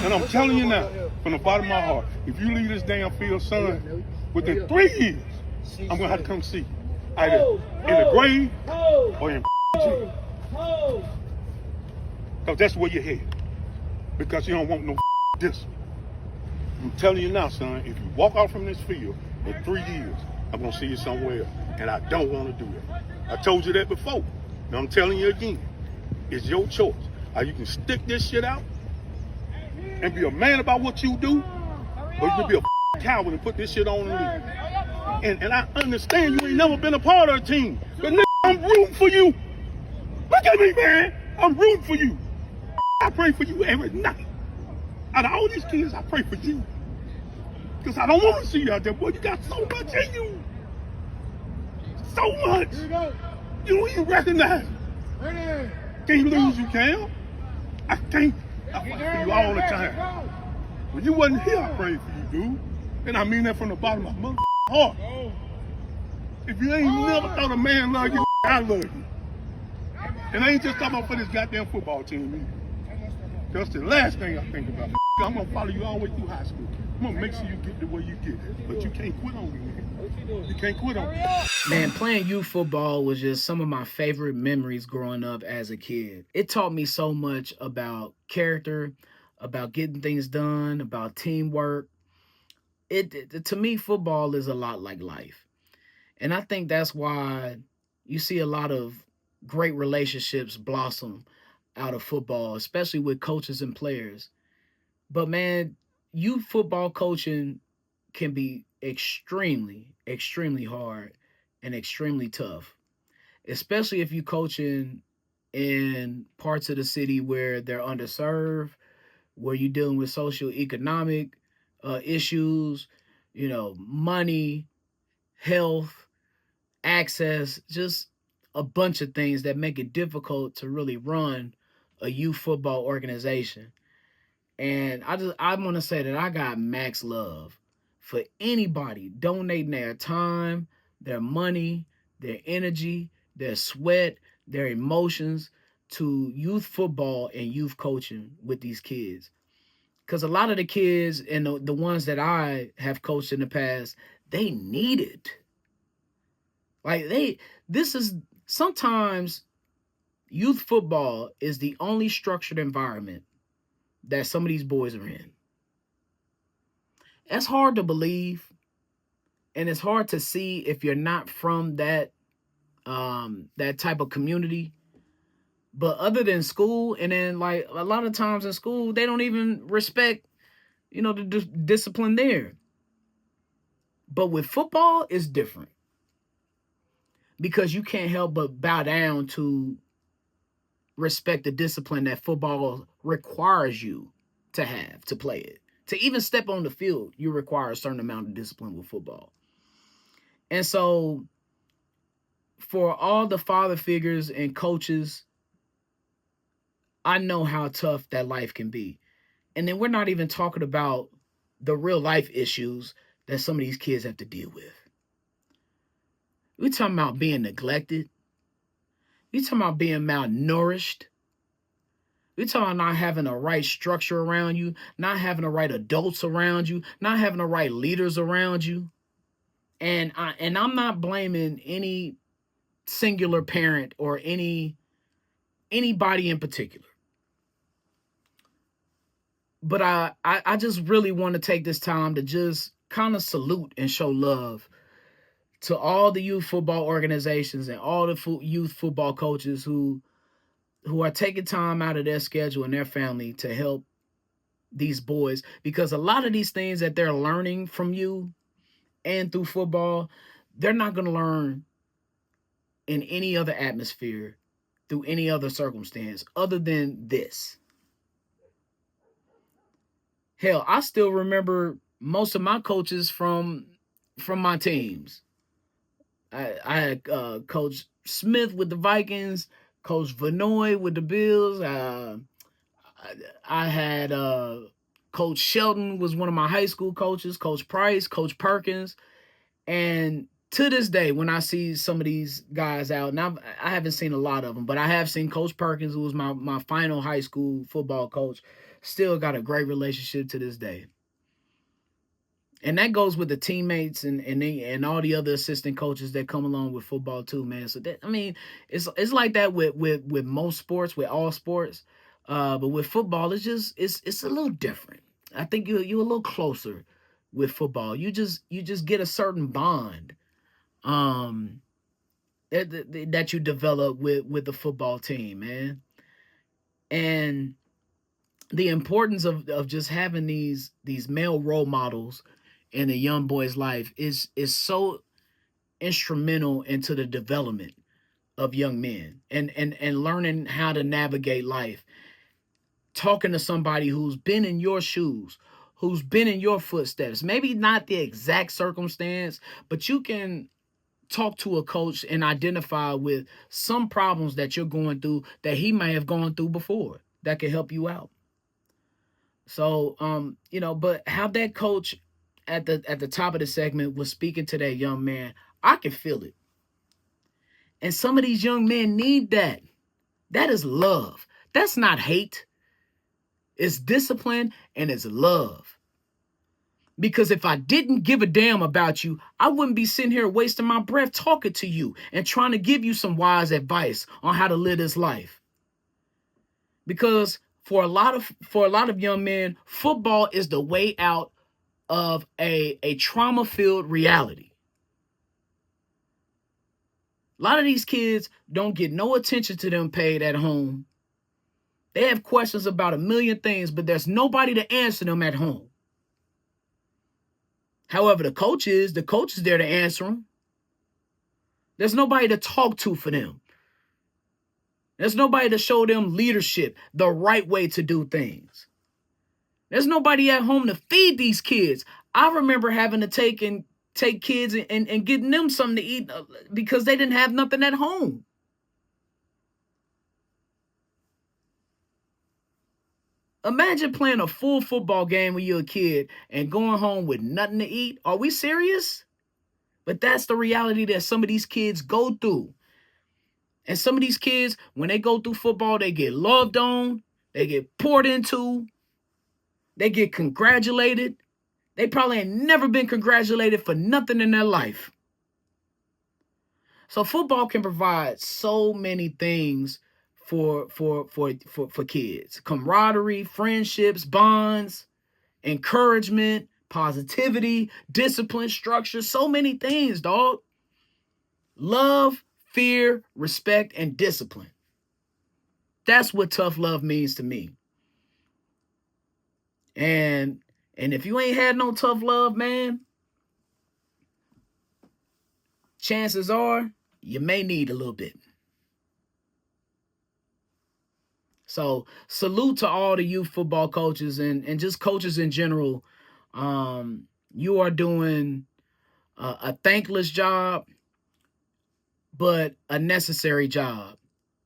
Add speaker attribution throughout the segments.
Speaker 1: And I'm telling you now, from the bottom of my heart, if you leave this damn field, son, within 3 years, I'm gonna have to come see you. Either in the grave or in jail. Because that's where you're headed. Because you don't want no this. I'm telling you now, son, if you walk out from this field in 3 years, I'm gonna see you somewhere else. And I don't want to do it. I told you that before. Now I'm telling you again, it's your choice. Or you can stick this shit out and be a man about what you do, or you can be a coward and put this shit on and leave. And I understand you ain't never been a part of a team, but nigga, I'm rooting for you. Look at me, man. I'm rooting for you. I pray for you every night. Out of all these kids, I pray for you. Because I don't want to see you out there, boy. You got so much in you. So much. You don't even recognize it. Can't lose, you can. I can't. I fight for you all the time. When you wasn't here, I prayed for you, dude. And I mean that from the bottom of my heart. If you ain't never thought a man love you, I love you. And I ain't just talking about for this goddamn football team either. That's the last thing I think about. I'm gonna follow you all the way through high school. I'm gonna make sure you get the way you get. But you can't quit on me, man. You can't quit on me.
Speaker 2: Man, playing youth football was just some of my favorite memories growing up as a kid. It taught me so much about character, about getting things done, about teamwork. To me, football is a lot like life. And I think that's why you see a lot of great relationships blossom out of football, especially with coaches and players. But man, youth football coaching can be extremely, extremely hard and extremely tough, especially if you coaching in parts of the city where they're underserved, where you're dealing with social economic issues, money, health, access, just a bunch of things that make it difficult to really run a youth football organization. And I want to say that I got max love for anybody donating their time, their money, their energy, their sweat, their emotions to youth football and youth coaching with these kids. Because a lot of the kids and the ones that I have coached in the past, they need it. This is sometimes youth football is the only structured environment that some of these boys are in. That's hard to believe, and it's hard to see if you're not from that type of community. But other than school, and then like a lot of times in school, they don't even respect, the discipline there. But with football, it's different because you can't help but bow down to respect the discipline that football requires you to have to play it. To even step on the field, you require a certain amount of discipline with football. And so for all the father figures and coaches, I know how tough that life can be. And then we're not even talking about the real life issues that some of these kids have to deal with. We're talking about being neglected. We're talking about being malnourished. We're talking about not having the right structure around you, not having the right adults around you, not having the right leaders around you. And I'm not blaming any singular parent or anybody in particular. But I just really want to take this time to just kind of salute and show love to all the youth football organizations and all the youth football coaches who are taking time out of their schedule and their family to help these boys, because a lot of these things that they're learning from you and through football, they're not going to learn in any other atmosphere, through any other circumstance other than this. Hell, I still remember most of my coaches from my teams. I had Coach Smith with the Vikings, Coach Vanoy with the Bills. I had Coach Shelton was one of my high school coaches, Coach Price, Coach Perkins. And to this day, when I see some of these guys out, now I haven't seen a lot of them, but I have seen Coach Perkins, who was my final high school football coach. still got a great relationship to this day. And that goes with the teammates and all the other assistant coaches that come along with football too, man. So that, I mean, it's like that with most sports, with all sports. But with football, it's a little different. I think you're a little closer with football. You just get a certain bond that you develop with the football team, man. And the importance of just having these male role models in a young boy's life is so instrumental into the development of young men and learning how to navigate life. Talking to somebody who's been in your shoes, who's been in your footsteps, maybe not the exact circumstance, but you can talk to a coach and identify with some problems that you're going through that he may have gone through before that can help you out. So, but how that coach at the top of the segment was speaking to that young man, I can feel it. And some of these young men need that. That is love. That's not hate. It's discipline and it's love. Because if I didn't give a damn about you, I wouldn't be sitting here wasting my breath talking to you and trying to give you some wise advice on how to live this life. Because for a lot of young men, football is the way out of a trauma-filled reality. A lot of these kids don't get no attention to them paid at home. They have questions about a million things, but there's nobody to answer them at home. However, the coach is there to answer them. There's nobody to talk to for them. There's nobody to show them leadership, the right way to do things. There's nobody at home to feed these kids. I remember having to take kids and getting them something to eat because they didn't have nothing at home. Imagine playing a full football game when you're a kid and going home with nothing to eat. Are we serious? But that's the reality that some of these kids go through. And some of these kids, when they go through football, they get loved on, they get poured into, they get congratulated. They probably ain't never been congratulated for nothing in their life. So football can provide so many things for kids. Camaraderie, friendships, bonds, encouragement, positivity, discipline, structure, so many things, dog. Love, fear, respect, and discipline. That's what tough love means to me. And if you ain't had no tough love, man, chances are you may need a little bit. So salute to all the youth football coaches and just coaches in general. You are doing a thankless job, but a necessary job.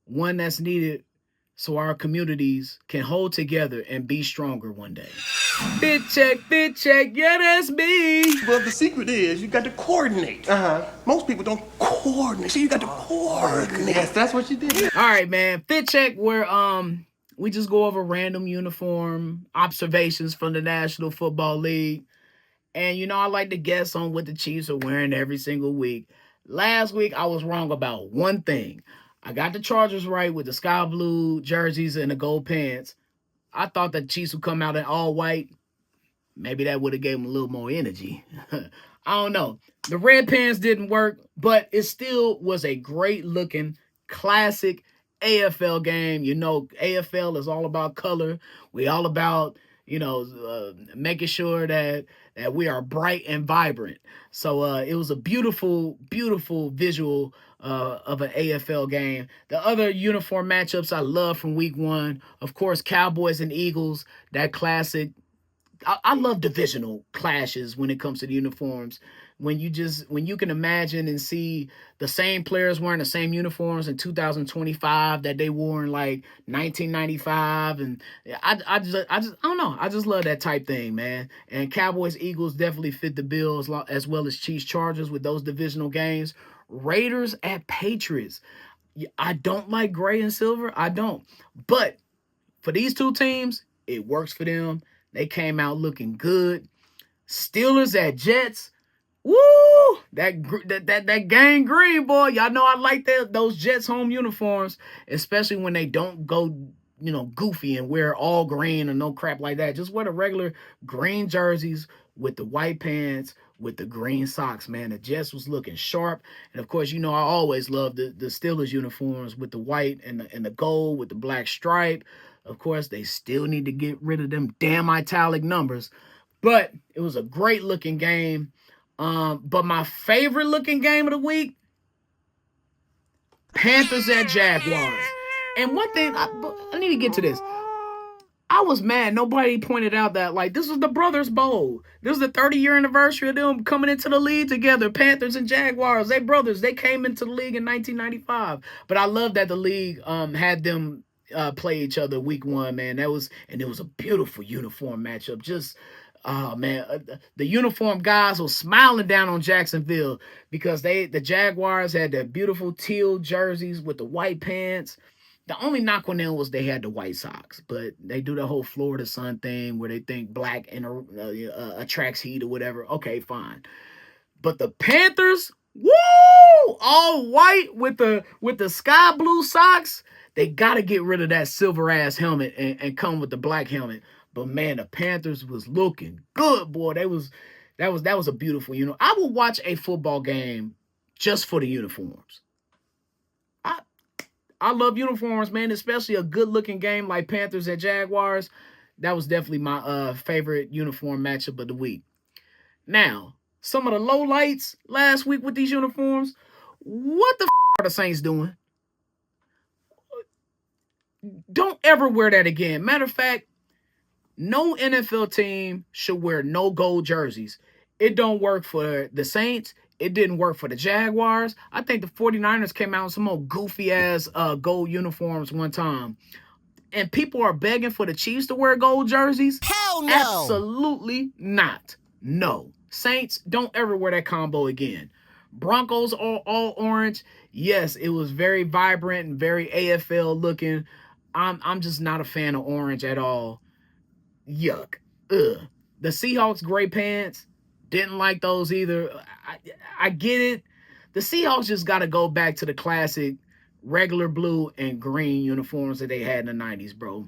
Speaker 2: One that's needed so our communities can hold together and be stronger one day. Fit check, yeah, that's me.
Speaker 3: Well, the secret is you got to coordinate. Most people don't coordinate, so you got to coordinate.
Speaker 4: Yes, that's what you did.
Speaker 2: All right, man. Fit check where we just go over random uniform observations from the National Football League. And I like to guess on what the Chiefs are wearing every single week. Last week I was wrong about one thing. I got the Chargers right with the sky blue jerseys and the gold pants. I thought the Chiefs would come out in all white. Maybe that would have gave them a little more energy. I don't know. The red pants didn't work, but it still was a great looking classic AFL game. AFL is all about color. We all about, making sure that we are bright and vibrant. So it was a beautiful, beautiful visual of an AFL game. The other uniform matchups I love from week one, of course, Cowboys and Eagles, that classic. I love divisional clashes when it comes to the uniforms. When you can imagine and see the same players wearing the same uniforms in 2025 that they wore in like 1995, and I don't know. I just love that type thing, man. And Cowboys Eagles definitely fit the bill as well as Chiefs Chargers with those divisional games. Raiders at Patriots. I don't like gray and silver. I don't. But for these two teams, It works for them. They came out looking good. Steelers at Jets. Woo! That gang green, boy. Y'all know I like those Jets home uniforms, especially when they don't go, goofy and wear all green or no crap like that. Just wear the regular green jerseys with the white pants, with the green socks, man. The Jets was looking sharp. And of course, I always love the Steelers uniforms with the white and the gold with the black stripe. Of course, they still need to get rid of them damn italic numbers. But it was a great looking game. But my favorite looking game of the week, Panthers at Jaguars. And one thing, I need to get to this. I was mad. Nobody pointed out that, this was the Brothers Bowl. This was the 30-year anniversary of them coming into the league together. Panthers and Jaguars, they brothers. They came into the league in 1995. But I love that the league had them play each other week one, man. It was a beautiful uniform matchup. Just, the uniform guys were smiling down on Jacksonville because the Jaguars had the beautiful teal jerseys with the white pants. The only knock on them was they had the white socks, but they do the whole Florida sun thing where they think black attracts heat or whatever. Okay, fine. But the Panthers, woo, all white with the sky blue socks. They got to get rid of that silver ass helmet and come with the black helmet. But man, the Panthers was looking good, boy. That was a beautiful I will watch a football game just for the uniforms. I love uniforms, man, especially a good-looking game like Panthers at Jaguars. That was definitely my favorite uniform matchup of the week. Now, some of the lowlights last week with these uniforms, what the are the Saints doing? Don't ever wear that again. Matter of fact, no NFL team should wear no gold jerseys. It don't work for the Saints. It didn't work for the Jaguars. I think the 49ers came out in some old goofy-ass gold uniforms one time. And people are begging for the Chiefs to wear gold jerseys?
Speaker 4: Hell no!
Speaker 2: Absolutely not. No. Saints, don't ever wear that combo again. Broncos all orange. Yes, it was very vibrant and very AFL looking. I'm just not a fan of orange at all. Yuck. Ugh. The Seahawks gray pants. Didn't like those either. I get it. The Seahawks just got to go back to the classic regular blue and green uniforms that they had in the 90s, bro.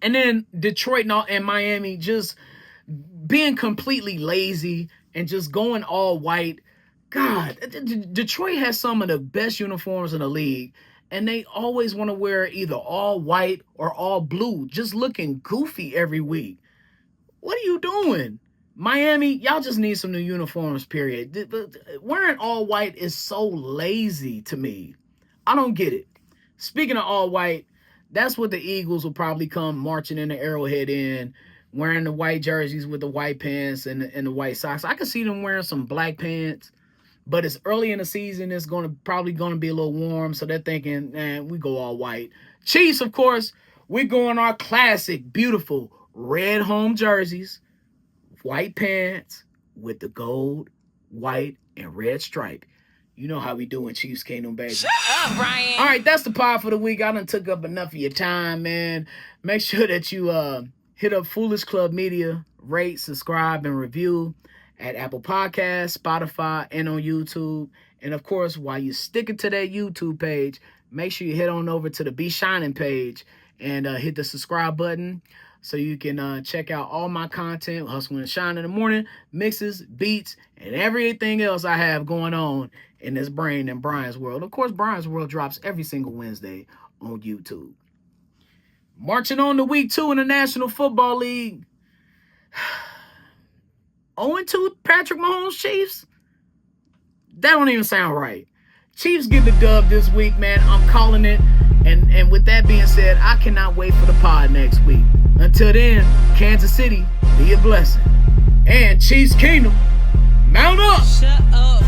Speaker 2: And then Detroit and Miami just being completely lazy and just going all white. God, Detroit has some of the best uniforms in the league, and they always want to wear either all white or all blue, just looking goofy every week. What are you doing? Miami, y'all just need some new uniforms, period. Wearing all white is so lazy to me. I don't get it. Speaking of all white, that's what the Eagles will probably come marching in the Arrowhead in, wearing the white jerseys with the white pants and the white socks. I could see them wearing some black pants, but it's early in the season. It's probably going to be a little warm, so they're thinking, we go all white. Chiefs, of course, we're going our classic, beautiful red home jerseys, white pants with the gold, white, and red stripe. You know how we do in Chiefs Kingdom, baby.
Speaker 4: Shut up, Brian.
Speaker 2: All right, that's the pod for the week. I done took up enough of your time, man. Make sure that you hit up Foolish Club Media, rate, subscribe, and review at Apple Podcasts, Spotify, and on YouTube. And, of course, while you're sticking to that YouTube page, make sure you head on over to the Be Shynin page and hit the subscribe button so you can check out all my content, Hustling and Shine in the Morning, mixes, beats, and everything else I have going on in this brain and Brian's World. Of course, Brian's World drops every single Wednesday on YouTube. Marching on to week 2 in the National Football League. 0-2 Patrick Mahomes Chiefs? That don't even sound right. Chiefs get the dub this week, man. I'm calling it. And with that being said, I cannot wait for the pod next week. Until then, Kansas City, be a blessing. And Chiefs Kingdom, mount up!
Speaker 4: Shut up.